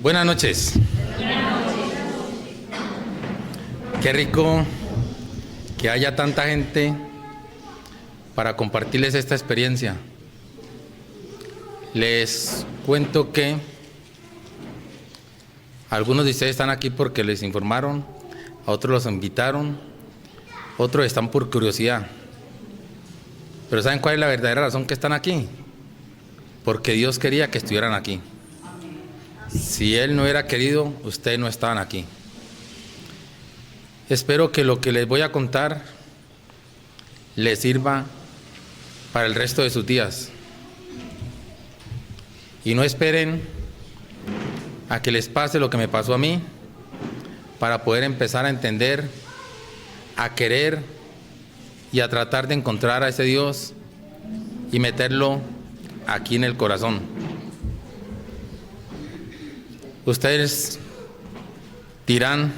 Buenas noches. Qué rico que haya tanta gente para compartirles esta experiencia. Les cuento que algunos de ustedes están aquí porque les informaron, a otros los invitaron, otros están por curiosidad. Pero ¿saben cuál es la verdadera razón que están aquí? Porque Dios quería que estuvieran aquí. Si Él no hubiera querido, ustedes no estaban aquí. Espero que lo que les voy a contar les sirva para el resto de sus días. Y no esperen a que les pase lo que me pasó a mí para poder empezar a entender, a querer y a tratar de encontrar a ese Dios y meterlo aquí en el corazón. Ustedes dirán,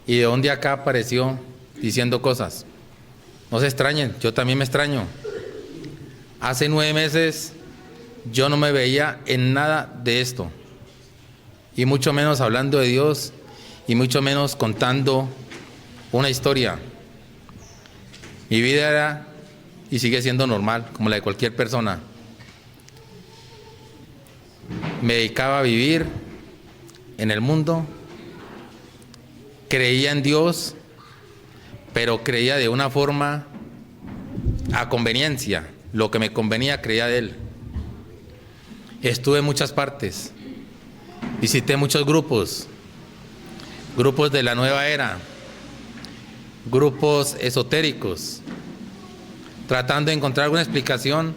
¿y de dónde acá apareció diciendo cosas? No se extrañen, yo también me extraño. Hace 9 meses yo no me veía en nada de esto, y mucho menos hablando de Dios, y mucho menos contando una historia. Mi vida era y sigue siendo normal, como la de cualquier persona. Me dedicaba a vivir en el mundo, creía en Dios, pero creía de una forma a conveniencia. Lo que me convenía creía de Él. Estuve en muchas partes, visité muchos grupos de la nueva era, grupos esotéricos, tratando de encontrar alguna explicación,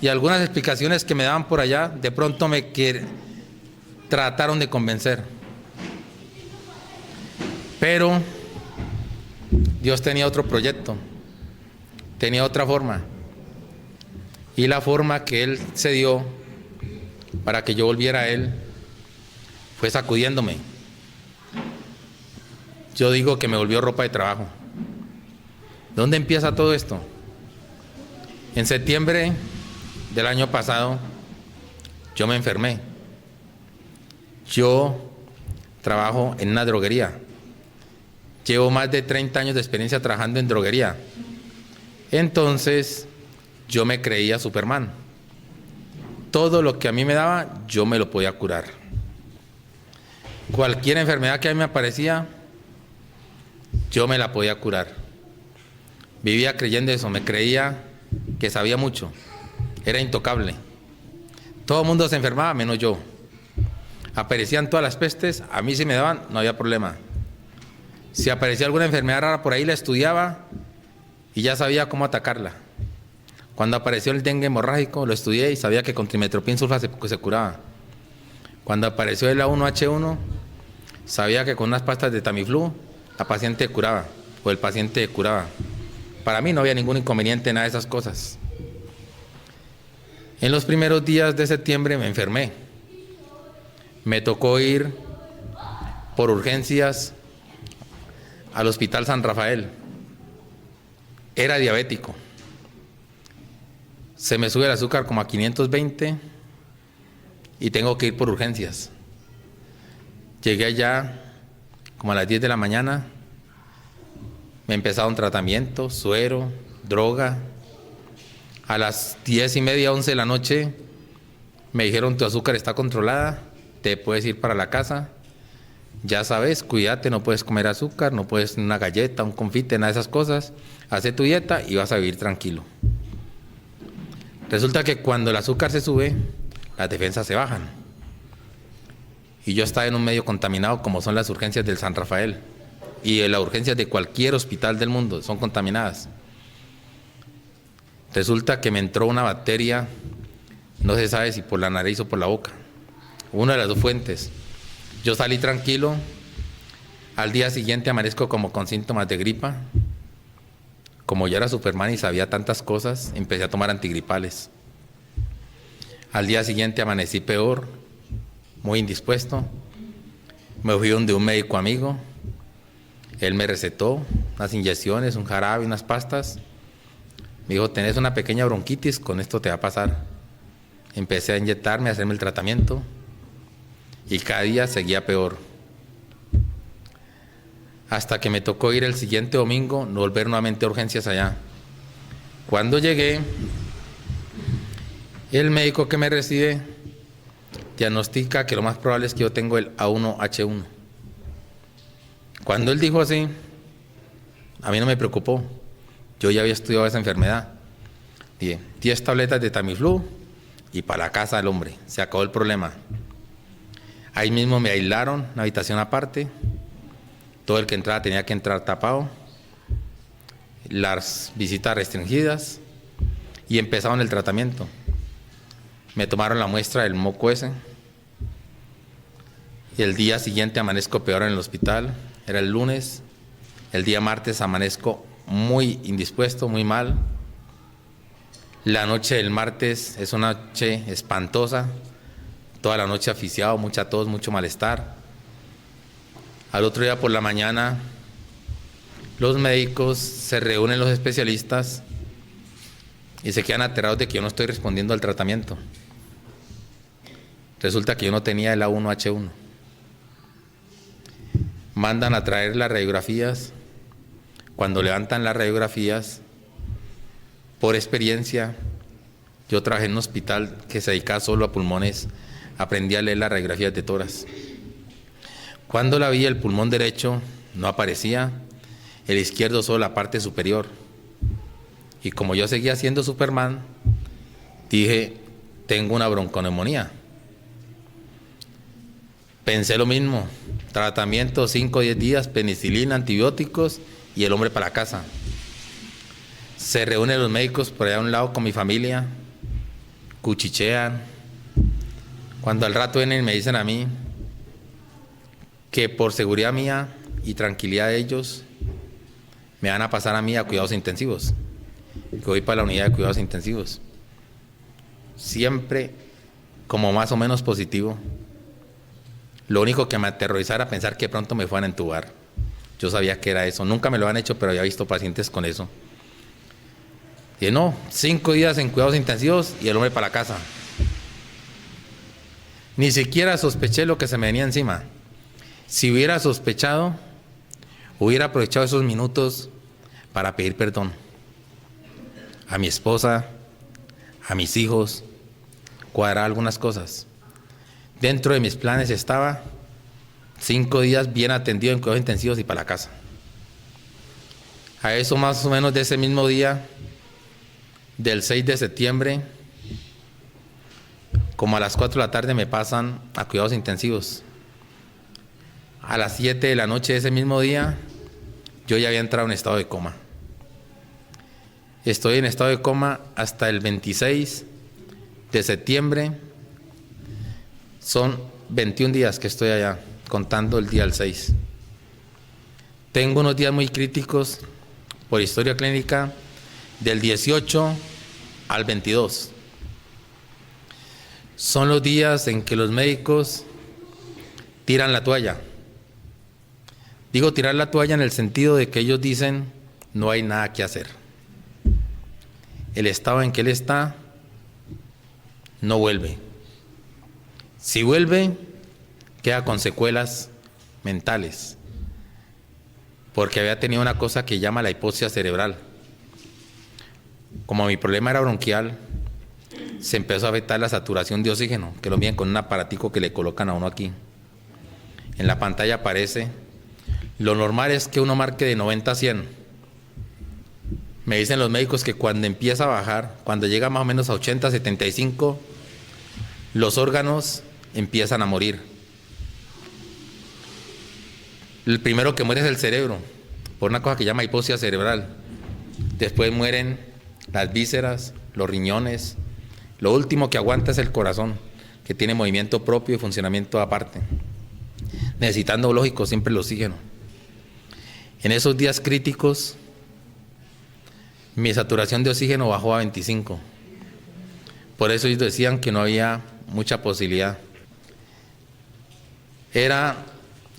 y algunas explicaciones que me daban por allá, de pronto trataron de convencer. Pero Dios tenía otro proyecto, tenía otra forma, y la forma que Él se dio para que yo volviera a Él fue sacudiéndome. Yo digo que me volvió ropa de trabajo. ¿Dónde empieza todo esto? En septiembre del año pasado yo me enfermé. Yo trabajo en una droguería. Llevo más de 30 años de experiencia trabajando en droguería. Entonces yo me creía Superman. Todo lo que a mí me daba, yo me lo podía curar. Cualquier enfermedad que a mí me aparecía, yo me la podía curar. Vivía creyendo eso, me creía que sabía mucho. Era intocable. Todo el mundo se enfermaba, menos yo. Aparecían todas las pestes, a mí si me daban, no había problema. Si aparecía alguna enfermedad rara por ahí, la estudiaba y ya sabía cómo atacarla. Cuando apareció el dengue hemorrágico, lo estudié y sabía que con trimetoprim sulfa se curaba. Cuando apareció el A1H1, sabía que con unas pastas de Tamiflu, la paciente curaba, o el paciente curaba. Para mí no había ningún inconveniente en nada de esas cosas. En los primeros días de septiembre me enfermé. Me tocó ir por urgencias al Hospital San Rafael. Era diabético. Se me sube el azúcar como a 520 y tengo que ir por urgencias. Llegué allá como a las 10 de la mañana. Me empezaron tratamiento, suero, droga. A las 10:30, 11 de la noche me dijeron: tu azúcar está controlada, te puedes ir para la casa. Ya sabes, cuídate, no puedes comer azúcar, no puedes una galleta, un confite, nada de esas cosas. Haz tu dieta y vas a vivir tranquilo. Resulta que cuando el azúcar se sube, las defensas se bajan. Y yo estaba en un medio contaminado, como son las urgencias del San Rafael. Y las urgencias de cualquier hospital del mundo son contaminadas. Resulta que me entró una bacteria, no se sabe si por la nariz o por la boca. Una de las dos fuentes. Yo salí tranquilo. Al día siguiente amanezco como con síntomas de gripa. Como yo era Superman y sabía tantas cosas, empecé a tomar antigripales. Al día siguiente amanecí peor, muy indispuesto. Me fui donde un médico amigo. Él me recetó unas inyecciones, un jarabe, unas pastas. Me dijo: tenés una pequeña bronquitis, con esto te va a pasar. Empecé a inyectarme, a hacerme el tratamiento. y cada día seguía peor. Hasta que me tocó ir el siguiente domingo, volver nuevamente a urgencias allá. Cuando llegué, el médico que me recibe diagnostica que lo más probable es que yo tengo el A1H1. Cuando él dijo así, a mí no me preocupó. Yo ya había estudiado esa enfermedad. Dije, 10 tabletas de Tamiflu y para la casa del hombre. Se acabó el problema. Ahí mismo me aislaron, una habitación aparte. Todo el que entraba tenía que entrar tapado. Las visitas restringidas. Y empezaron el tratamiento. Me tomaron la muestra del moco ese. Y el día siguiente amanezco peor en el hospital. Era el lunes. El día martes amanezco muy indispuesto, muy mal. La noche del martes es una noche espantosa. Toda la noche asfixiado, mucha tos, mucho malestar. Al otro día por la mañana, los médicos se reúnen, los especialistas, y se quedan aterrados de que yo no estoy respondiendo al tratamiento. Resulta que yo no tenía el A1H1. Mandan a traer las radiografías. Cuando levantan las radiografías, por experiencia, yo trabajé en un hospital que se dedicaba solo a pulmones, aprendí a leer las radiografías de tórax. Cuando la vi, el pulmón derecho no aparecía, el izquierdo solo la parte superior. Y como yo seguía siendo Superman, dije, tengo una bronconeumonía. Pensé lo mismo, tratamiento 5 o 10 días, penicilina, antibióticos y el hombre para la casa. Se reúnen los médicos por allá a un lado con mi familia, cuchichean. Cuando al rato vienen y me dicen a mí que por seguridad mía y tranquilidad de ellos, me van a pasar a mí a cuidados intensivos, que voy para la unidad de cuidados intensivos. Siempre como más o menos positivo. Lo único que me aterrorizaba era pensar que pronto me fueran a entubar. Yo sabía que era eso. Nunca me lo han hecho, pero había visto pacientes con eso. Y no, 5 días en cuidados intensivos y el hombre para la casa. Ni siquiera sospeché lo que se me venía encima. Si hubiera sospechado, hubiera aprovechado esos minutos para pedir perdón a mi esposa, a mis hijos, cuadrar algunas cosas. Dentro de mis planes estaba 5 días bien atendido en cuidados intensivos y para la casa. A eso más o menos de ese mismo día, del 6 de septiembre, como a las 4 de la tarde me pasan a cuidados intensivos. A las 7 de la noche de ese mismo día, yo ya había entrado en estado de coma. Estoy en estado de coma hasta el 26 de septiembre. Son 21 días que estoy allá, contando el día al 6. Tengo unos días muy críticos por historia clínica del 18 al 22. Son los días en que los médicos tiran la toalla. Digo tirar la toalla en el sentido de que ellos dicen no hay nada que hacer. El estado en que él está no vuelve. Si vuelve, queda con secuelas mentales, porque había tenido una cosa que llama la hipoxia cerebral. Como mi problema era bronquial, se empezó a afectar la saturación de oxígeno, que lo miden con un aparatico que le colocan a uno aquí. En la pantalla aparece, lo normal es que uno marque de 90 a 100. Me dicen los médicos que cuando empieza a bajar, cuando llega más o menos a 80, 75, los órganos empiezan a morir. El primero que muere es el cerebro, por una cosa que llama hipoxia cerebral. Después mueren las vísceras, los riñones. Lo último que aguanta es el corazón, que tiene movimiento propio y funcionamiento aparte, necesitando, lógico, siempre el oxígeno. En esos días críticos, mi saturación de oxígeno bajó a 25. Por eso ellos decían que no había mucha posibilidad.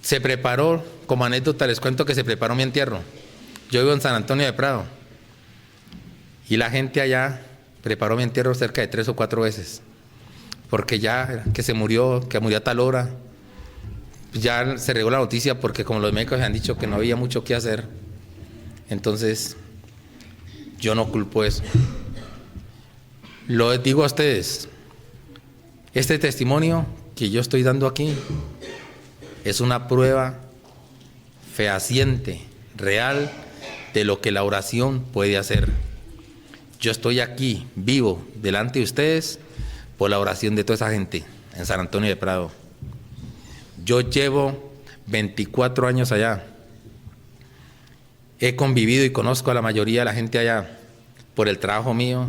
Se preparó, como anécdota les cuento que se preparó mi entierro. Yo vivo en San Antonio de Prado y la gente allá preparó mi entierro cerca de 3 o 4 veces, porque ya que se murió, que murió a tal hora, ya se regó la noticia porque como los médicos han dicho que no había mucho que hacer, entonces yo no culpo eso. Lo digo a ustedes, este testimonio que yo estoy dando aquí es una prueba fehaciente, real, de lo que la oración puede hacer. Yo estoy aquí, vivo, delante de ustedes, por la oración de toda esa gente en San Antonio de Prado. Yo llevo 24 años allá. He convivido y conozco a la mayoría de la gente allá por el trabajo mío.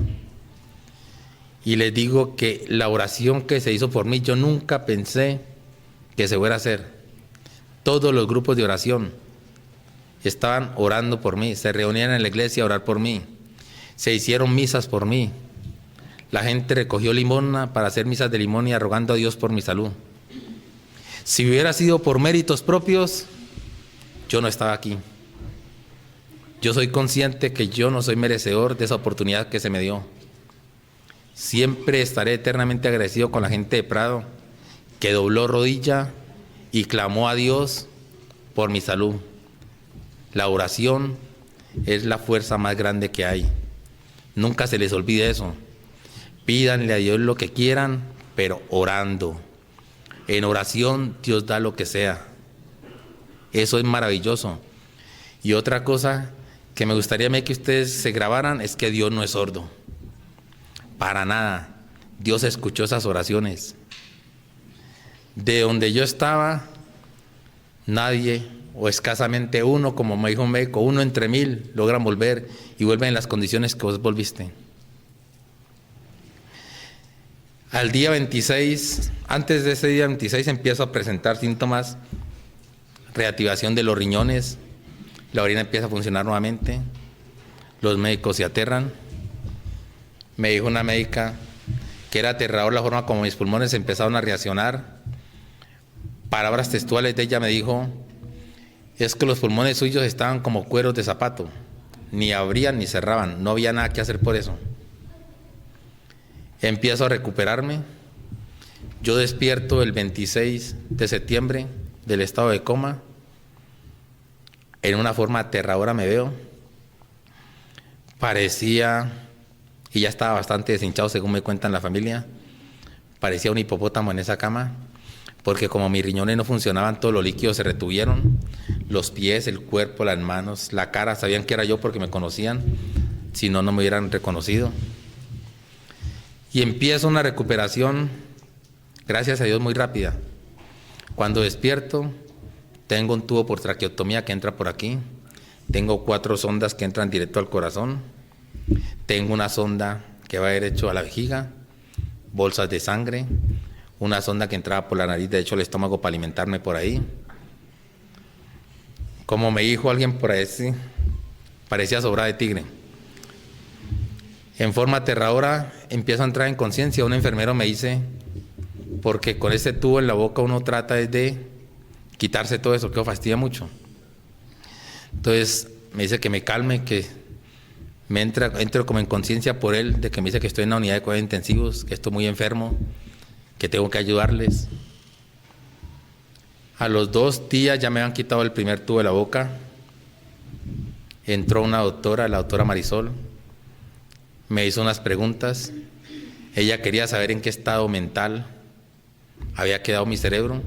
Y les digo que la oración que se hizo por mí, yo nunca pensé que se fuera a hacer. Todos los grupos de oración estaban orando por mí, se reunían en la iglesia a orar por mí. Se hicieron misas por mí. La gente recogió limosna para hacer misas de limosna, rogando a Dios por mi salud. Si hubiera sido por méritos propios, yo no estaba aquí. Yo soy consciente que yo no soy merecedor de esa oportunidad que se me dio. Siempre estaré eternamente agradecido con la gente de Prado, que dobló rodilla y clamó a Dios por mi salud. La oración es la fuerza más grande que hay. Nunca se les olvide eso. Pídanle a Dios lo que quieran, pero orando. En oración Dios da lo que sea. Eso es maravilloso. Y otra cosa que me gustaría que ustedes se grabaran es que Dios no es sordo. Para nada. Dios escuchó esas oraciones. De donde yo estaba, nadie, o escasamente uno, como me dijo un médico, 1 entre 1000 logran volver y vuelven en las condiciones que vos volviste. Al día 26, antes de ese día 26 empiezo a presentar síntomas, reactivación de los riñones, la orina empieza a funcionar nuevamente, los médicos se aterran. Me dijo una médica que era aterrador la forma como mis pulmones empezaron a reaccionar. Palabras textuales de ella me dijo, es que los pulmones suyos estaban como cueros de zapato, ni abrían ni cerraban, no había nada que hacer por eso. Empiezo a recuperarme. Yo despierto el 26 de septiembre del estado de coma. En una forma aterradora me veo. Parecía, y ya estaba bastante deshinchado según me cuentan la familia, parecía un hipopótamo en esa cama, porque como mis riñones no funcionaban, todos los líquidos se retuvieron, los pies, el cuerpo, las manos, la cara, sabían que era yo porque me conocían, si no, no me hubieran reconocido. Y empieza una recuperación, gracias a Dios, muy rápida. Cuando despierto, tengo un tubo por traqueotomía que entra por aquí, tengo 4 sondas que entran directo al corazón, tengo una sonda que va derecho a la vejiga, bolsas de sangre, una sonda que entraba por la nariz, de hecho, al estómago para alimentarme por ahí. Como me dijo alguien por ahí, parecía sobrada de tigre. En forma aterradora empiezo a entrar en conciencia. Un enfermero me dice, porque con ese tubo en la boca uno trata de quitarse todo eso, que lo fastidia mucho. Entonces me dice que me calme, que entro como en conciencia por él, de que me dice que estoy en la unidad de cuidados intensivos, que estoy muy enfermo, que tengo que ayudarles. A los 2 días ya me habían quitado el primer tubo de la boca. Entró una doctora, la doctora Marisol, me hizo unas preguntas. Ella quería saber en qué estado mental había quedado mi cerebro,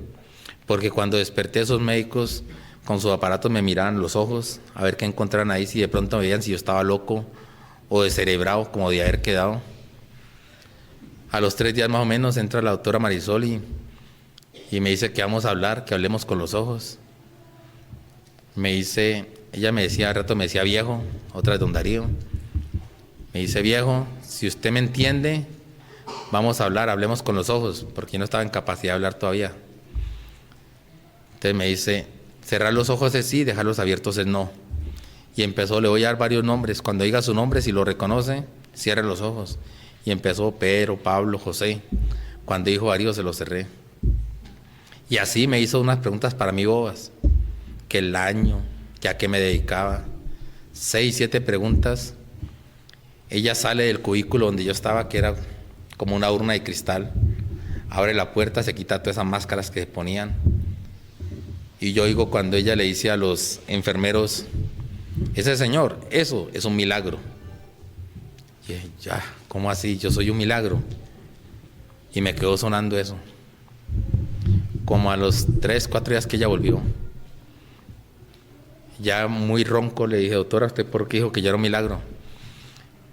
porque cuando desperté esos médicos con sus aparatos me miraban los ojos a ver qué encontraran ahí, si de pronto me veían si yo estaba loco o descerebrado como de haber quedado. A los 3 días más o menos entra la doctora Marisol y me dice que vamos a hablar, que hablemos con los ojos. Ella me decía, al rato me decía viejo, otra de don Darío. Me dice, viejo, si usted me entiende, vamos a hablar, hablemos con los ojos, porque yo no estaba en capacidad de hablar todavía. Entonces me dice, cerrar los ojos es sí, dejarlos abiertos es no. Y empezó, le voy a dar varios nombres, cuando diga su nombre, si lo reconoce, cierre los ojos. Y empezó Pedro, Pablo, José. Cuando dijo Darío, se los cerré. Y así me hizo unas preguntas para mí bobas, que el año, que a qué me dedicaba, 6, 7 preguntas. Ella sale del cubículo donde yo estaba, que era como una urna de cristal, abre la puerta, se quita todas esas máscaras que se ponían, Y yo oigo cuando ella le dice a los enfermeros, ese señor, eso es un milagro. Y ya, ¿cómo así? Yo soy un milagro. Y me quedó sonando eso. Como a los 3, 4 días que ella volvió, ya muy ronco, le dije, doctora, ¿usted por qué dijo que yo era un milagro?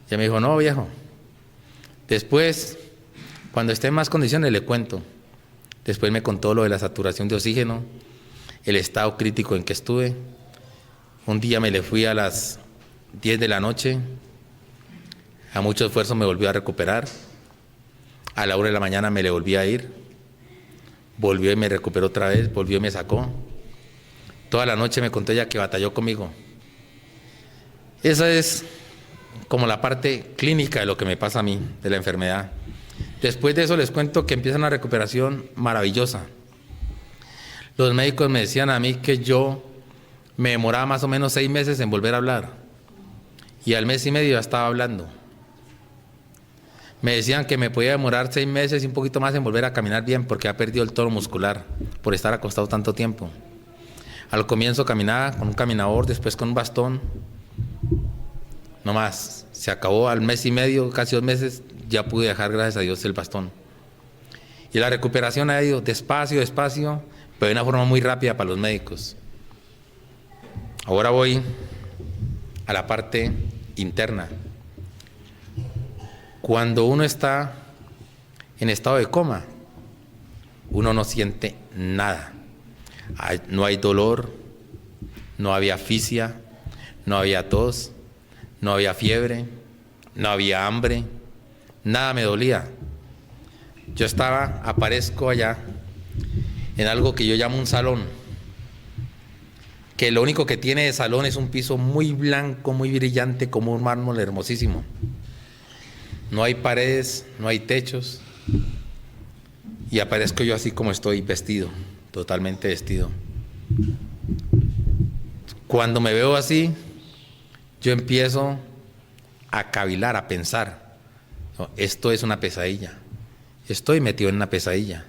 Ella me dijo, no, viejo. Después, cuando esté en más condiciones, le cuento. Después me contó lo de la saturación de oxígeno, el estado crítico en que estuve. Un día me le fui a las 10 de la noche. A mucho esfuerzo me volvió a recuperar. A la 1 de la mañana me le volví a ir. Volvió y me recuperó otra vez, volvió y me sacó. Toda la noche me contó ella que batalló conmigo. Esa es como la parte clínica de lo que me pasa a mí, de la enfermedad. Después de eso les cuento que empieza una recuperación maravillosa. Los médicos me decían a mí que yo me demoraba más o menos 6 meses en volver a hablar. Y al mes y medio ya estaba hablando. Me decían que me podía demorar 6 meses y un poquito más en volver a caminar bien porque ha perdido el tono muscular por estar acostado tanto tiempo. Al comienzo caminaba con un caminador, después con un bastón. No más, se acabó al mes y medio, casi 2 meses, ya pude dejar, gracias a Dios, el bastón. Y la recuperación ha ido despacio, despacio, pero de una forma muy rápida para los médicos. Ahora voy a la parte interna. Cuando uno está en estado de coma, uno no siente nada. No hay dolor, no había asfixia, no había tos, no había fiebre, no había hambre, nada me dolía. Yo aparezco allá en algo que yo llamo un salón, que lo único que tiene de salón es un piso muy blanco, muy brillante, como un mármol hermosísimo. No hay paredes, no hay techos, y aparezco yo así como estoy, vestido, totalmente vestido. Cuando me veo así, yo empiezo a cavilar, a pensar, no, esto es una pesadilla, estoy metido en una pesadilla.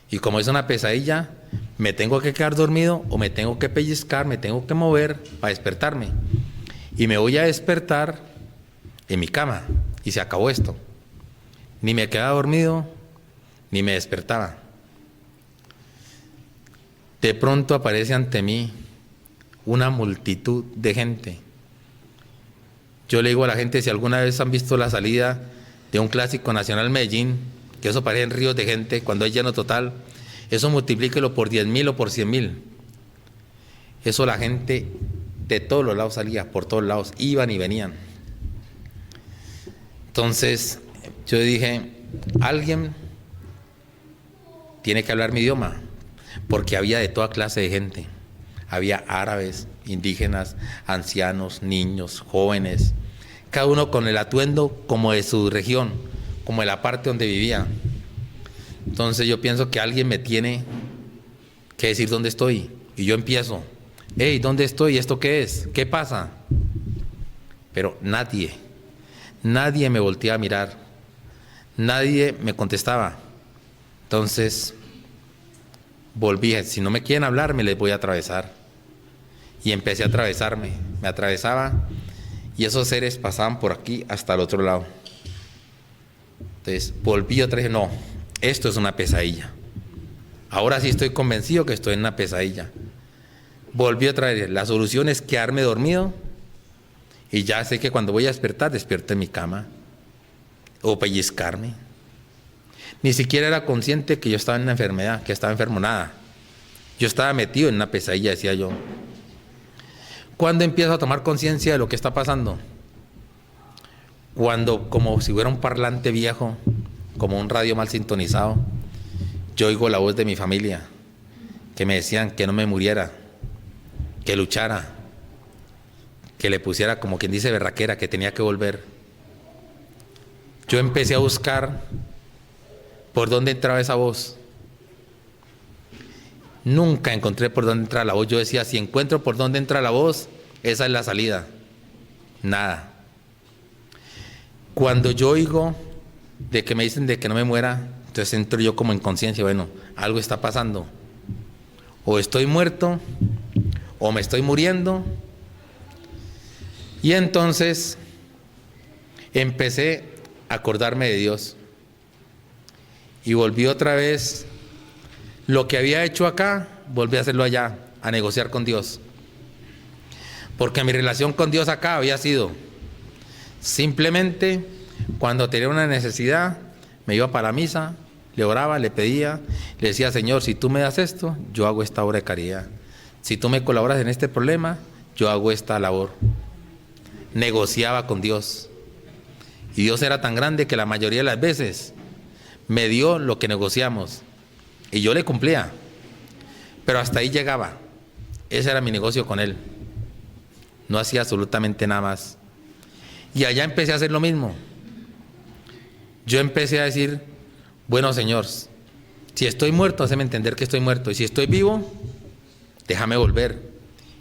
Y como es una pesadilla, me tengo que quedar dormido o me tengo que pellizcar, me tengo que mover para despertarme. Y me voy a despertar en mi cama y se acabó esto. Ni me quedaba dormido, ni me despertaba. De pronto aparece ante mí una multitud de gente. Yo le digo a la gente, si alguna vez han visto la salida de un clásico nacional Medellín, que eso parecen ríos de gente, cuando hay lleno total, eso multiplíquelo por 10.000 o por 100.000. Eso la gente de todos los lados salía, por todos lados, iban y venían. Entonces yo dije, alguien tiene que hablar mi idioma, porque había de toda clase de gente. Había árabes, indígenas, ancianos, niños, jóvenes, cada uno con el atuendo como de su región, como de la parte donde vivía. Entonces yo pienso que alguien me tiene que decir dónde estoy. Y yo empiezo, hey, ¿dónde estoy? ¿Esto qué es? ¿Qué pasa? Pero nadie me volteaba a mirar, nadie me contestaba. Entonces volví, si no me quieren hablar, me les voy a atravesar. Y empecé a atravesarme, me atravesaba y esos seres pasaban por aquí hasta el otro lado. Entonces volví otra vez, no, esto es una pesadilla. Ahora sí estoy convencido que estoy en una pesadilla. Volví otra vez, la solución es quedarme dormido y ya sé que cuando voy a despertar, despierto en mi cama o pellizcarme. Ni siquiera era consciente que yo estaba en una enfermedad, que estaba enfermo, nada. Yo estaba metido en una pesadilla, decía yo. ¿Cuándo empiezo a tomar conciencia de lo que está pasando? Cuando, como si fuera un parlante viejo, como un radio mal sintonizado, yo oigo la voz de mi familia, que me decían que no me muriera, que luchara, que le pusiera, como quien dice, berraquera, que tenía que volver. Yo empecé a buscar por dónde entraba esa voz. Nunca encontré por dónde entra la voz. Yo decía, si encuentro por dónde entra la voz, esa es la salida. Nada. Cuando yo oigo de que me dicen de que no me muera, entonces entro yo como en conciencia, bueno, algo está pasando. o estoy muerto o me estoy muriendo. Y entonces empecé a acordarme de Dios y volví otra vez lo que había hecho acá, volví a hacerlo allá, a negociar con Dios, porque mi relación con Dios acá había sido simplemente cuando tenía una necesidad, me iba para la misa, le oraba, le pedía, le decía: Señor, si tú me das esto, yo hago esta obra de caridad. Si tú me colaboras en este problema, yo hago esta labor. Negociaba con Dios. Y Dios era tan grande que la mayoría de las veces me dio lo que negociamos. Y yo le cumplía. Pero hasta ahí llegaba. Ese era mi negocio con Él. No hacía absolutamente nada más. Y allá empecé a hacer lo mismo. Yo empecé a decir: bueno, Señor, si estoy muerto, hazme entender que estoy muerto. Y si estoy vivo, déjame volver.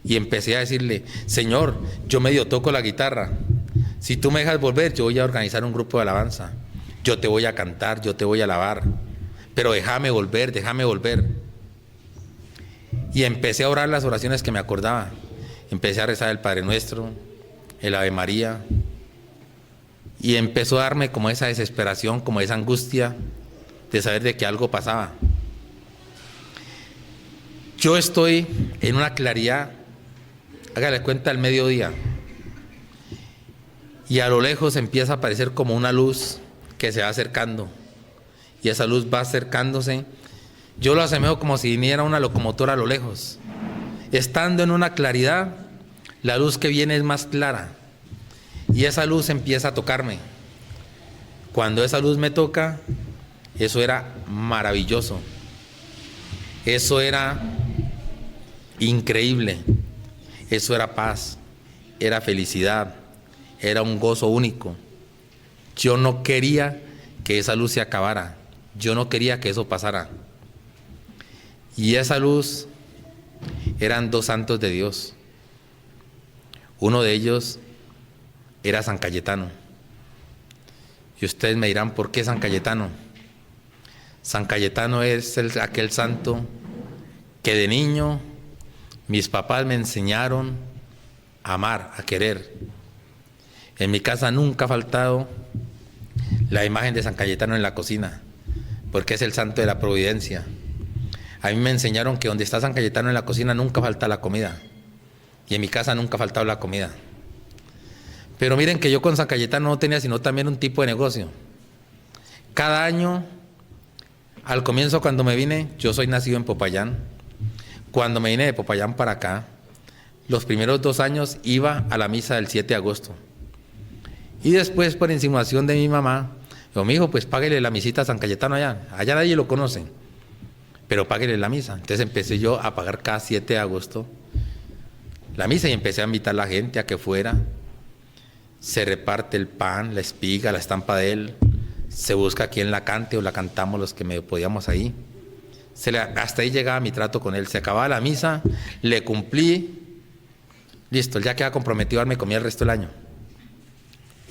Y empecé a decirle: Señor, yo medio toco la guitarra. Si tú me dejas volver, yo voy a organizar un grupo de alabanza. Yo te voy a cantar, yo te voy a alabar. Pero déjame volver, déjame volver. Y empecé a orar las oraciones que me acordaba. Empecé a rezar el Padre Nuestro, el Ave María. Y empezó a darme como esa desesperación, como esa angustia de saber de que algo pasaba. Yo estoy en una claridad, hágale cuenta, al mediodía, y a lo lejos empieza a aparecer como una luz que se va acercando, y esa luz va acercándose. Yo lo asemejo como si viniera una locomotora a lo lejos. Estando en una claridad, la luz que viene es más clara, y esa luz empieza a tocarme. Cuando esa luz me toca, eso era maravilloso, eso era increíble, eso era paz, era felicidad, era un gozo único. Yo no quería que esa luz se acabara, yo no quería que eso pasara. Y esa luz eran dos santos de Dios. Uno de ellos era San Cayetano. Y ustedes me dirán: ¿por qué San Cayetano? San Cayetano es aquel santo que de niño mis papás me enseñaron a amar, a querer. En mi casa nunca ha faltado la imagen de San Cayetano en la cocina, porque es el santo de la providencia. A mí me enseñaron que donde está San Cayetano en la cocina nunca falta la comida. Y en mi casa nunca ha faltado la comida. Pero miren que yo con San Cayetano no tenía sino también un tipo de negocio. Cada año, al comienzo cuando me vine, yo soy nacido en Popayán. Cuando me vine de Popayán para acá, los primeros 2 años iba a la misa del 7 de agosto. Y después, por insinuación de mi mamá, dijo: mi hijo, pues páguele la misita a San Cayetano allá. Allá nadie lo conoce, pero páguele la misa. Entonces empecé yo a pagar cada 7 de agosto la misa y empecé a invitar a la gente a que fuera. Se reparte el pan, la espiga, la estampa de él. Se busca quien la cante o la cantamos los que me podíamos ahí. Hasta ahí llegaba mi trato con él. Se acababa la misa, le cumplí. Listo, él ya queda comprometido a darme comida el resto del año.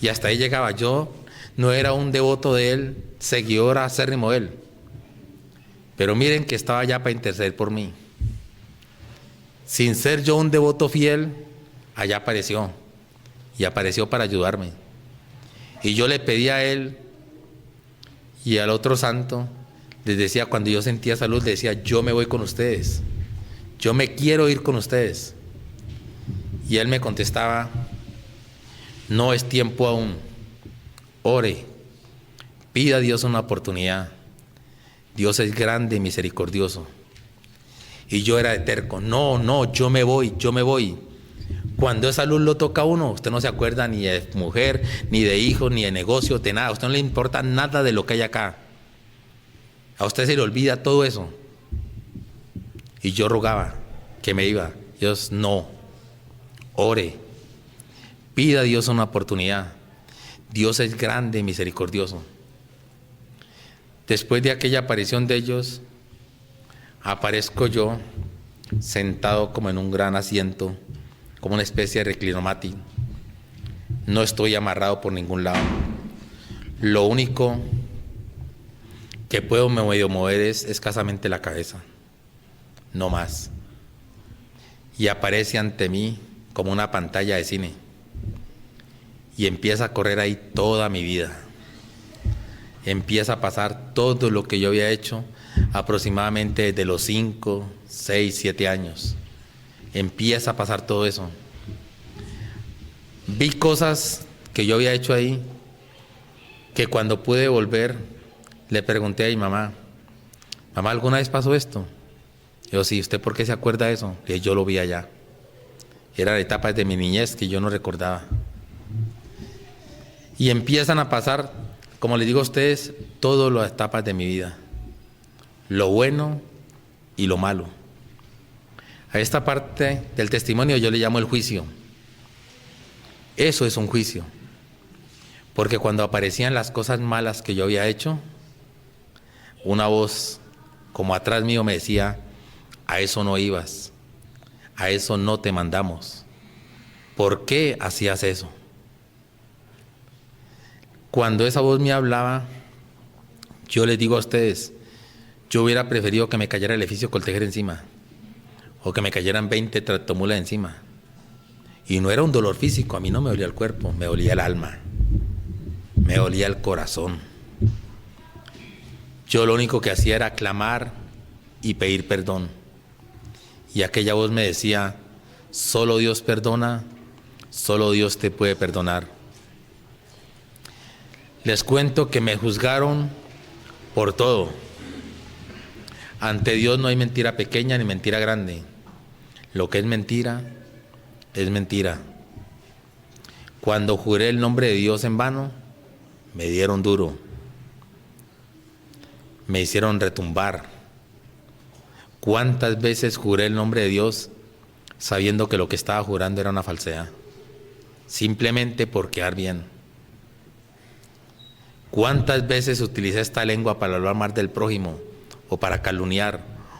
Y hasta ahí llegaba. Yo no era un devoto de él, seguidor acérrimo de él. Pero miren que estaba allá para interceder por mí. Sin ser yo un devoto fiel, allá apareció. Y apareció para ayudarme. Y yo le pedí a él y al otro santo, les decía, cuando yo sentía esa luz, les decía: yo me voy con ustedes, yo me quiero ir con ustedes. Y él me contestaba: no es tiempo aún, ore, pida a Dios una oportunidad, Dios es grande y misericordioso. Y yo era de terco: no, yo me voy. Cuando esa luz lo toca a uno, usted no se acuerda ni de mujer, ni de hijos, ni de negocios, de nada. A usted no le importa nada de lo que hay acá. A usted se le olvida todo eso. Y yo rogaba que me iba. Dios, no. Ore. Pida a Dios una oportunidad. Dios es grande y misericordioso. Después de aquella aparición de ellos, aparezco yo sentado como en un gran asiento, como una especie de reclinomati. No estoy amarrado por ningún lado. Lo único que puedo medio mover es escasamente la cabeza. no más. Y aparece ante mí como una pantalla de cine. Y empieza a correr ahí toda mi vida. Empieza a pasar todo lo que yo había hecho aproximadamente desde los 5, 6, 7 años. Empieza a pasar todo eso. Vi cosas que yo había hecho ahí, que cuando pude volver, le pregunté a mi mamá, mamá, ¿alguna vez pasó esto? Yo, sí, ¿usted por qué se acuerda de eso? Y yo lo vi allá. Eran etapas de mi niñez que yo no recordaba. Y empiezan a pasar, como les digo a ustedes, todas las etapas de mi vida. Lo bueno y lo malo. A esta parte del testimonio yo le llamo el juicio. Eso es un juicio. Porque cuando aparecían las cosas malas que yo había hecho, una voz como atrás mío me decía, a eso no ibas, a eso no te mandamos. ¿Por qué hacías eso? Cuando esa voz me hablaba, yo les digo a ustedes, yo hubiera preferido que me cayera el edificio Coltejer encima, o que me cayeran 20 tractomulas encima. Y no era un dolor físico, a mí no me dolía el cuerpo, me dolía el alma, me dolía el corazón. Yo lo único que hacía era clamar y pedir perdón. Y aquella voz me decía, solo Dios perdona, solo Dios te puede perdonar. Les cuento que me juzgaron por todo. Ante Dios no hay mentira pequeña ni mentira grande. Lo que es mentira, es mentira. Cuando juré el nombre de Dios en vano, me dieron duro. Me hicieron retumbar. ¿Cuántas veces juré el nombre de Dios sabiendo que lo que estaba jurando era una falsedad? Simplemente por quedar bien. ¿Cuántas veces utilicé esta lengua para hablar mal del prójimo, o para calumniar,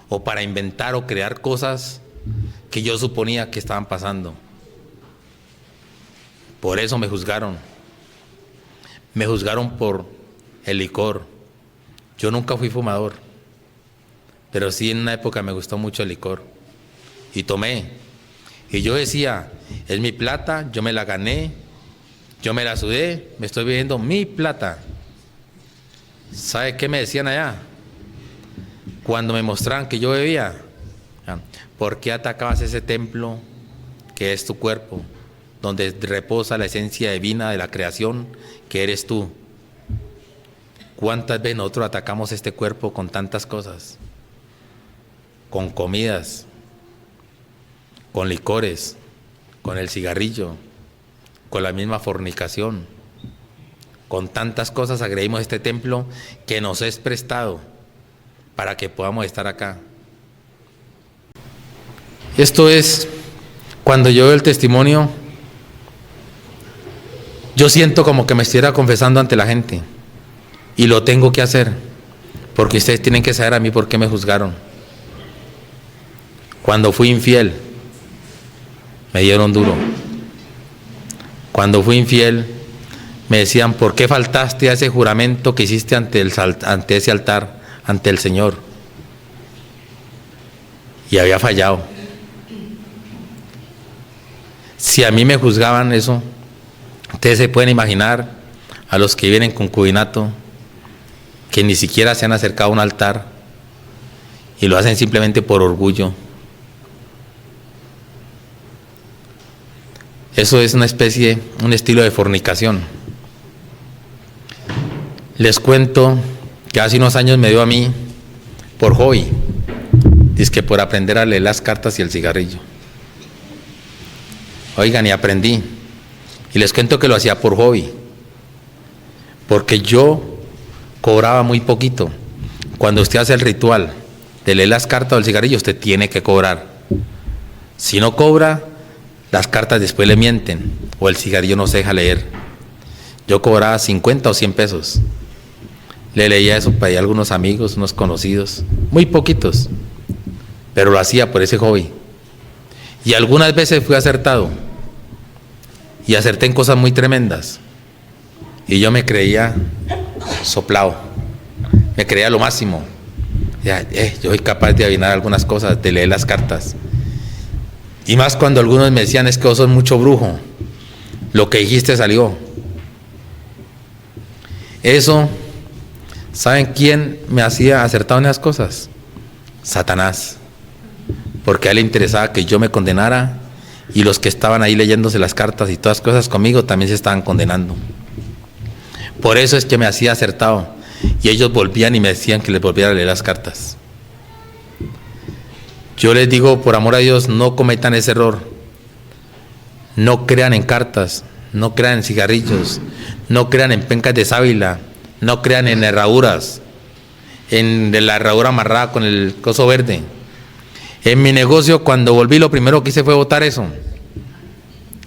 o para inventar o crear cosas que yo suponía que estaban pasando? Por eso me juzgaron. Me juzgaron por el licor. Yo nunca fui fumador, pero sí en una época me gustó mucho el licor. Y tomé. Y yo decía, es mi plata, yo me la gané, yo me la sudé, me estoy bebiendo mi plata. ¿Sabe qué me decían allá? Cuando me mostraban que yo bebía, ¿por qué atacabas ese templo que es tu cuerpo, donde reposa la esencia divina de la creación que eres tú? ¿Cuántas veces nosotros atacamos este cuerpo con tantas cosas? Con comidas, con licores, con el cigarrillo, con la misma fornicación. Con tantas cosas agredimos este templo que nos es prestado para que podamos estar acá. Esto es, cuando yo veo el testimonio, yo siento como que me estuviera confesando ante la gente. Y lo tengo que hacer, porque ustedes tienen que saber a mí por qué me juzgaron. Cuando fui infiel, me dieron duro. Cuando fui infiel, me decían, ¿por qué faltaste a ese juramento que hiciste ante ese altar, ante el Señor? Y había fallado. Si a mí me juzgaban eso, ustedes se pueden imaginar a los que viven en concubinato, que ni siquiera se han acercado a un altar y lo hacen simplemente por orgullo. Eso es una especie, un estilo de fornicación. Les cuento que hace unos años me dio a mí por hobby, dizque por aprender a leer las cartas y el cigarrillo. Oigan, y aprendí. Y les cuento que lo hacía por hobby, porque yo cobraba muy poquito. Cuando usted hace el ritual de leer las cartas o el cigarrillo, usted tiene que cobrar. Si no cobra, las cartas después le mienten, o el cigarrillo no se deja leer. Yo cobraba 50 o 100 pesos. Le leía eso para algunos amigos, unos conocidos, muy poquitos, pero lo hacía por ese hobby. Y algunas veces fui acertado, y acerté en cosas muy tremendas. Y yo me creía soplado, me creía lo máximo. Ya, yo soy capaz de adivinar algunas cosas, de leer las cartas. Y más cuando algunos me decían, es que vos sos mucho brujo. Lo que dijiste salió. Eso, ¿saben quién me hacía acertar en esas cosas? Satanás. Porque a él le interesaba que yo me condenara y los que estaban ahí leyéndose las cartas y todas las cosas conmigo también se estaban condenando. Por eso es que me hacía acertado. Y ellos volvían y me decían que les volviera a leer las cartas. Yo les digo, por amor a Dios, no cometan ese error. No crean en cartas, no crean en cigarrillos, no crean en pencas de sábila, no crean en herraduras, en la herradura amarrada con el coso verde. En mi negocio, cuando volví, lo primero que hice fue botar eso.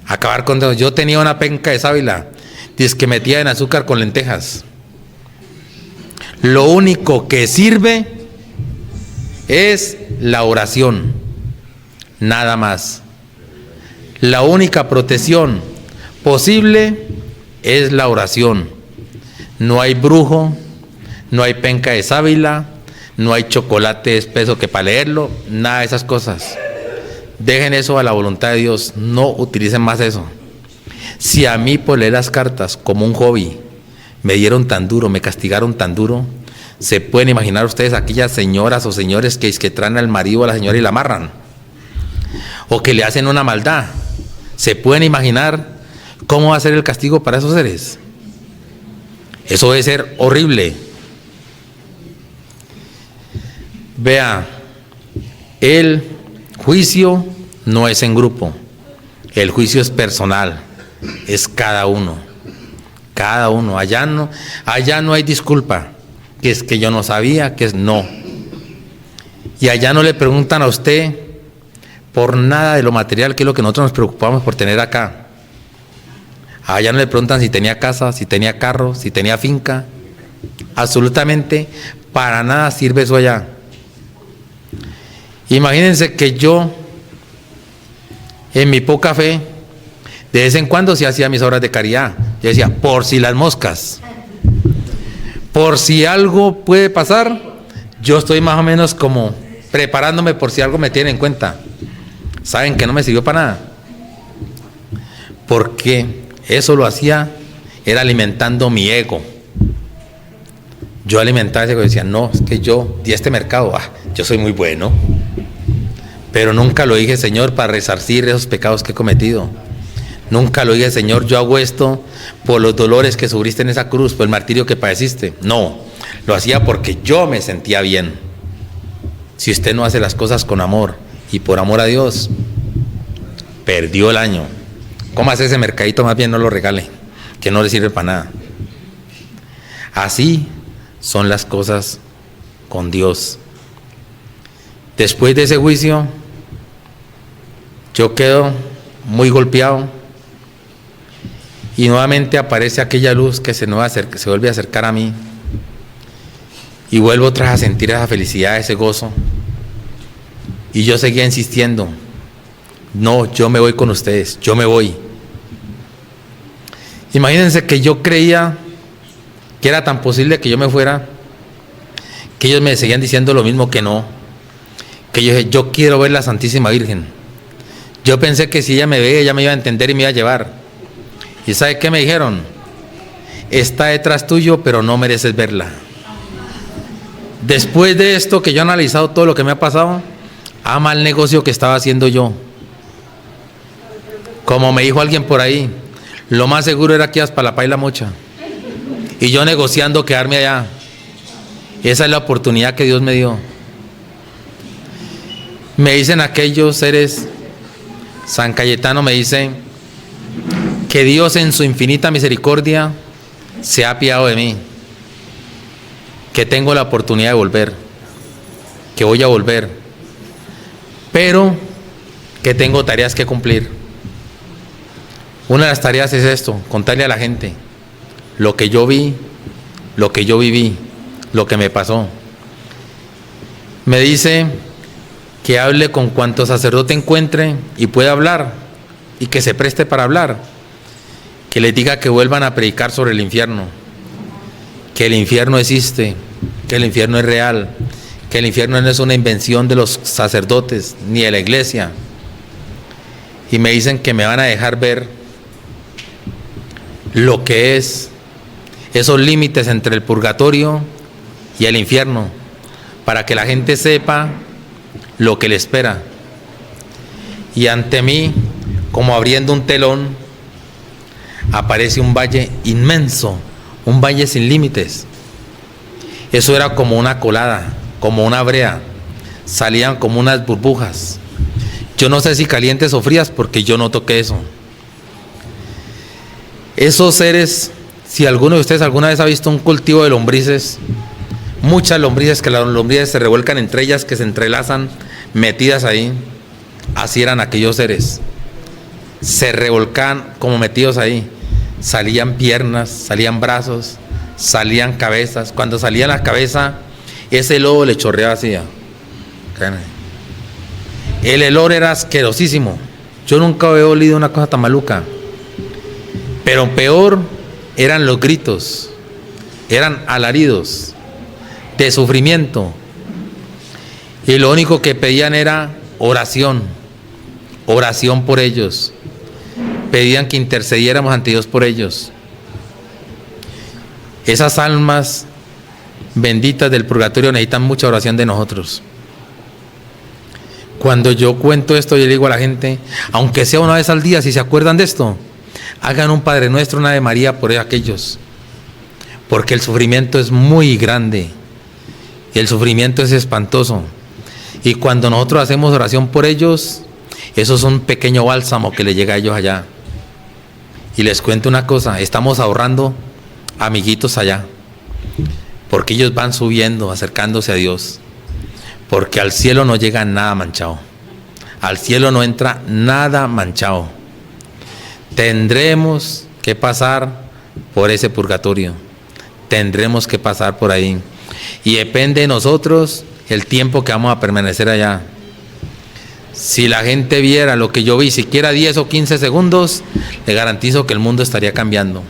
Acabar con eso. Yo tenía una penca de sábila, dice que metía en azúcar con lentejas. Lo único que sirve es la oración, nada más. La única protección posible es la oración. No hay brujo, no hay penca de sábila, no hay chocolate espeso que para leerlo, nada de esas cosas. Dejen eso a la voluntad de Dios, no utilicen más eso. Si a mí por leer las cartas como un hobby me dieron tan duro, me castigaron tan duro, se pueden imaginar ustedes aquellas señoras o señores que traen al marido a la señora y la amarran, o que le hacen una maldad. ¿Se pueden imaginar cómo va a ser el castigo para esos seres? Eso debe ser horrible. Vea, el juicio no es en grupo, el juicio es personal, es cada uno. Cada uno, allá no hay disculpa, que es que yo no sabía, que es no. Y allá no le preguntan a usted por nada de lo material, que es lo que nosotros nos preocupamos por tener acá. Allá no le preguntan si tenía casa, si tenía carro, si tenía finca. Absolutamente para nada sirve eso allá. Imagínense que yo, en mi poca fe, de vez en cuando sí hacía mis obras de caridad. Yo decía, por si las moscas, por si algo puede pasar, yo estoy más o menos como preparándome por si algo me tiene en cuenta. ¿Saben que no me sirvió para nada? Porque eso lo hacía, era alimentando mi ego. Yo alimentaba ese ego y decía, no, es que yo di este mercado, yo soy muy bueno. Pero nunca lo dije, Señor, para resarcir esos pecados que he cometido. Nunca lo dije, Señor, yo hago esto por los dolores que sufriste en esa cruz, por el martirio que padeciste. No, lo hacía porque yo me sentía bien. Si usted no hace las cosas con amor y por amor a Dios, perdió el año. Cómase ese mercadito, más bien no lo regale, que no le sirve para nada. Así son las cosas con Dios. Después de ese juicio, yo quedo muy golpeado. Y nuevamente aparece aquella luz que se vuelve a acercar a mí. Y vuelvo otra vez a sentir esa felicidad, ese gozo. Y yo seguía insistiendo. No, yo me voy con ustedes, yo me voy. Imagínense que yo creía que era tan posible que yo me fuera, que ellos me seguían diciendo lo mismo que no. Que yo dije, yo quiero ver la Santísima Virgen. Yo pensé que si ella me veía, ella me iba a entender y me iba a llevar. ¿Y sabe qué me dijeron? Está detrás tuyo, pero no mereces verla. Después de esto, que yo he analizado todo lo que me ha pasado, ama el negocio que estaba haciendo yo. Como me dijo alguien por ahí, lo más seguro era que ibas para la pay la mocha. Y yo negociando quedarme allá. Esa es la oportunidad que Dios me dio. Me dicen aquellos seres, San Cayetano me dice, que Dios en su infinita misericordia se ha apiadado de mí, que tengo la oportunidad de volver, que voy a volver, pero que tengo tareas que cumplir. Una de las tareas es esto, contarle a la gente lo que yo vi, lo que yo viví, lo que me pasó. Me dice que hable con cuanto sacerdote encuentre y pueda hablar, y que se preste para hablar, que les diga que vuelvan a predicar sobre el infierno, que el infierno existe, que el infierno es real, que el infierno no es una invención de los sacerdotes ni de la iglesia. Y me dicen que me van a dejar ver lo que es esos límites entre el purgatorio y el infierno, para que la gente sepa lo que le espera. Y ante mí, como abriendo un telón, aparece un valle inmenso, un valle sin límites. Eso era como una colada, como una brea, salían como unas burbujas. Yo no sé si calientes o frías, porque yo no toqué eso. Esos seres, si alguno de ustedes alguna vez ha visto un cultivo de lombrices, muchas lombrices, que las lombrices se revuelcan entre ellas, que se entrelazan, metidas ahí, así eran aquellos seres. Se revolcaban como metidos ahí. Salían piernas, salían brazos, salían cabezas. Cuando salía la cabeza, ese lobo le chorreaba así. El olor era asquerosísimo. Yo nunca había olido una cosa tan maluca. Pero peor eran los gritos, eran alaridos de sufrimiento. Y lo único que pedían era oración, oración por ellos. Pedían que intercediéramos ante Dios por ellos. Esas almas benditas del purgatorio necesitan mucha oración de nosotros. Cuando yo cuento esto, yo le digo a la gente, aunque sea una vez al día, si se acuerdan de esto, hagan un Padre Nuestro, una Ave María por aquellos, porque el sufrimiento es muy grande, el sufrimiento es espantoso, y cuando nosotros hacemos oración por ellos, eso es un pequeño bálsamo que le llega a ellos allá. Y les cuento una cosa, estamos ahorrando amiguitos allá, porque ellos van subiendo, acercándose a Dios, porque al cielo no llega nada manchado, al cielo no entra nada manchado. Tendremos que pasar por ese purgatorio, tendremos que pasar por ahí, y depende de nosotros el tiempo que vamos a permanecer allá. Si la gente viera lo que yo vi, siquiera 10 o 15 segundos, le garantizo que el mundo estaría cambiando,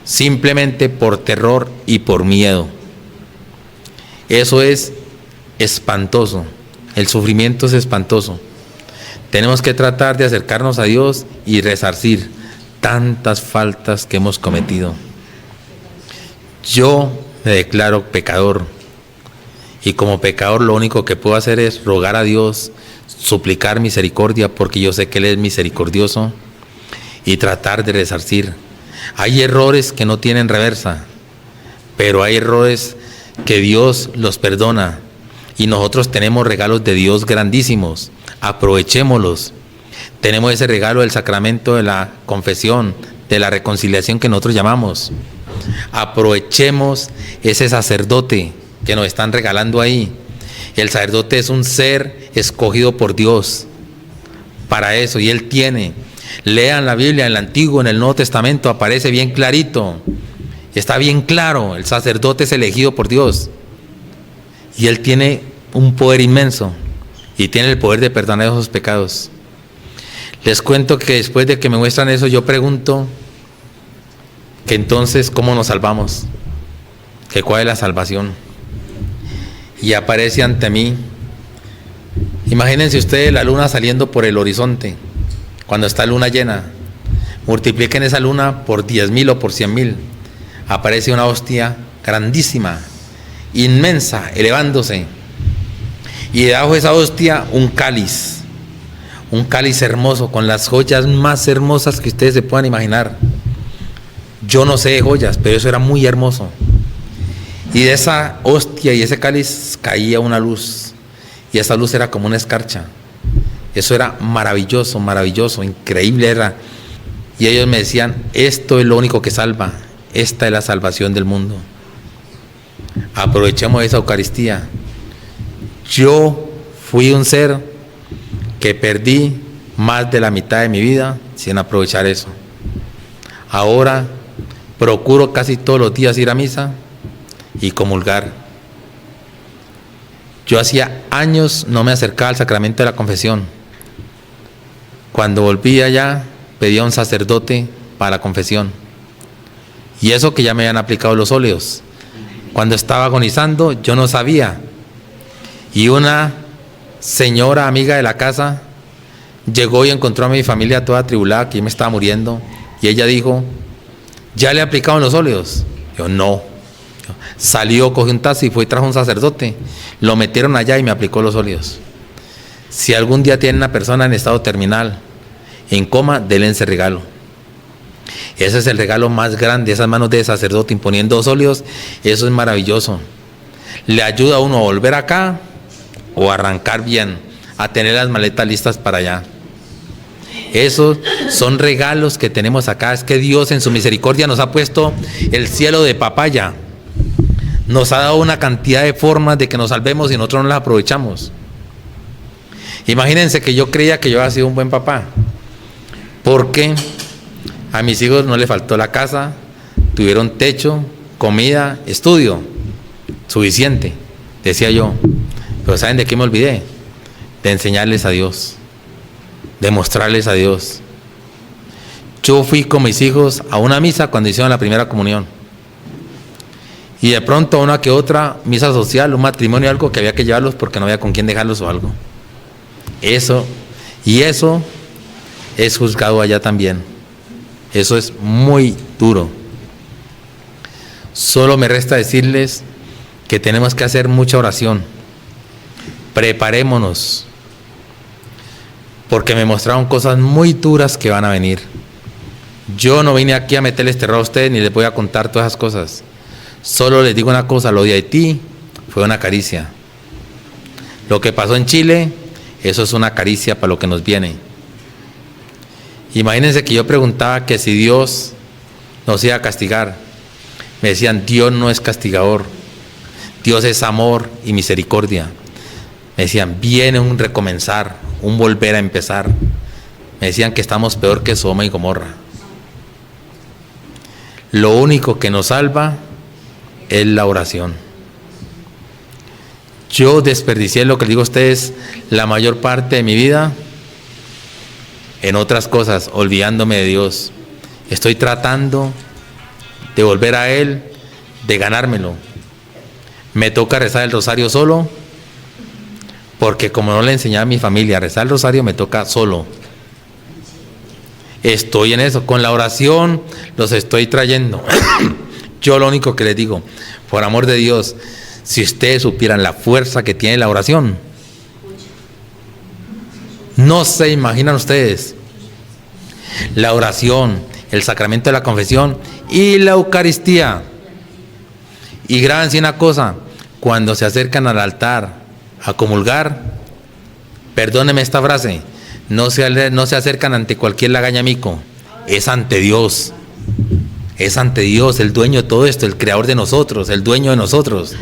simplemente por terror y por miedo. Eso es espantoso, el sufrimiento es espantoso. Tenemos que tratar de acercarnos a Dios y resarcir tantas faltas que hemos cometido. Yo me declaro pecador, y como pecador lo único que puedo hacer es rogar a Dios, suplicar misericordia, porque yo sé que Él es misericordioso, y tratar de resarcir. Hay errores que no tienen reversa, pero hay errores que Dios los perdona, y nosotros tenemos regalos de Dios grandísimos, aprovechémoslos. Tenemos ese regalo del sacramento de la confesión, de la reconciliación que nosotros llamamos. Aprovechemos ese sacerdote que nos están regalando ahí. El sacerdote es un ser escogido por Dios para eso, y Él tiene. Lean la Biblia, en el Antiguo, en el Nuevo Testamento, aparece bien clarito, está bien claro, el sacerdote es elegido por Dios, y Él tiene un poder inmenso, y tiene el poder de perdonar esos pecados. Les cuento que después de que me muestran eso, yo pregunto que entonces, ¿cómo nos salvamos? ¿Que cuál es la salvación? Y aparece ante mí, imagínense ustedes la luna saliendo por el horizonte, cuando está luna llena, multipliquen esa luna por 10,000 o por 100,000, aparece una hostia grandísima, inmensa, elevándose, y debajo de esa hostia un cáliz hermoso, con las joyas más hermosas que ustedes se puedan imaginar. Yo no sé de joyas, pero eso era muy hermoso. Y de esa hostia y ese cáliz caía una luz, y esa luz era como una escarcha. Eso era maravilloso, maravilloso, increíble era. Y ellos me decían, esto es lo único que salva, esta es la salvación del mundo. Aprovechemos esa Eucaristía. Yo fui un ser que perdí más de la mitad de mi vida sin aprovechar eso. Ahora procuro casi todos los días ir a misa y comulgar. Yo hacía años no me acercaba al sacramento de la confesión. Cuando volví allá, pedía a un sacerdote para la confesión. Y eso que ya me habían aplicado los óleos. Cuando estaba agonizando, yo no sabía Y una señora amiga de la casa llegó y encontró a mi familia toda atribulada, que yo me estaba muriendo, y ella dijo: ¿ya le aplicaron los óleos? Yo: no. Salió, cogió un taxi y fue y trajo un sacerdote, lo metieron allá y me aplicó los óleos. Si algún día tiene una persona en estado terminal, en coma, denle ese regalo. Ese es el regalo más grande, esas manos de sacerdote imponiendo los óleos. Eso es maravilloso. Le ayuda a uno a volver acá o a arrancar bien, a tener las maletas listas para allá. Esos son regalos que tenemos acá. Es que Dios en su misericordia nos ha puesto el cielo de papaya. Nos ha dado una cantidad de formas de que nos salvemos y nosotros no las aprovechamos. Imagínense que yo creía que yo había sido un buen papá, porque a mis hijos no les faltó la casa, tuvieron techo, comida, estudio, suficiente, decía yo. Pero ¿saben de qué me olvidé? De enseñarles a Dios, de mostrarles a Dios. Yo fui con mis hijos a una misa cuando hicieron la primera comunión, y de pronto a una que otra misa social, un matrimonio, algo que había que llevarlos porque no había con quién dejarlos o algo. Eso es juzgado allá también. Eso es muy duro. Solo me resta decirles que tenemos que hacer mucha oración. Preparémonos, porque me mostraron cosas muy duras que van a venir. Yo no vine aquí a meterles terror a ustedes ni les voy a contar todas esas cosas. Solo les digo una cosa: lo de Haití fue una caricia. Lo que pasó en Chile, eso es una caricia para lo que nos viene. Imagínense que yo preguntaba que si Dios nos iba a castigar. Me decían: Dios no es castigador, Dios es amor y misericordia. Me decían: viene un recomenzar, un volver a empezar. Me decían que estamos peor que Sodoma y Gomorra. Lo único que nos salva es la oración. Yo desperdicié, lo que les digo a ustedes, la mayor parte de mi vida en otras cosas, olvidándome de Dios. Estoy tratando de volver a Él, de ganármelo. Me toca rezar el rosario solo, porque como no le enseñé a mi familia a rezar el rosario, me toca solo. Estoy en eso, con la oración los estoy trayendo. Yo lo único que les digo, por amor de Dios, si ustedes supieran la fuerza que tiene la oración, no se imaginan ustedes. La oración, el sacramento de la confesión y la Eucaristía. Y grábense una cosa: cuando se acercan al altar a comulgar, perdónenme esta frase, no se acercan ante cualquier lagaña mico, es ante Dios. Es ante Dios, el dueño de todo esto, el creador de nosotros, el dueño de nosotros.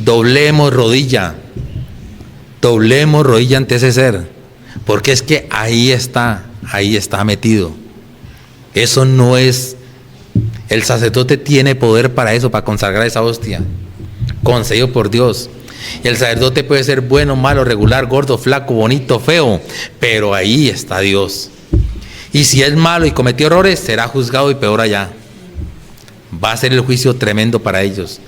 Doblemos rodilla ante ese ser, porque es que ahí está metido. Eso no es, el sacerdote tiene poder para eso, para consagrar esa hostia, concedido por Dios. Y el sacerdote puede ser bueno, malo, regular, gordo, flaco, bonito, feo, pero ahí está Dios. Y si es malo y cometió errores, será juzgado y peor allá. Va a ser el juicio tremendo para ellos.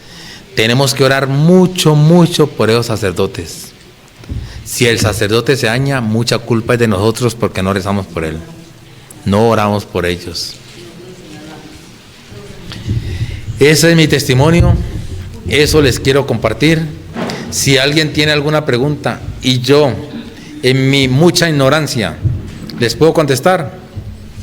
Tenemos que orar mucho, mucho por esos sacerdotes. Si el sacerdote se daña, mucha culpa es de nosotros porque no rezamos por él. No oramos por ellos. Ese es mi testimonio. Eso les quiero compartir. Si alguien tiene alguna pregunta y yo, en mi mucha ignorancia, les puedo contestar,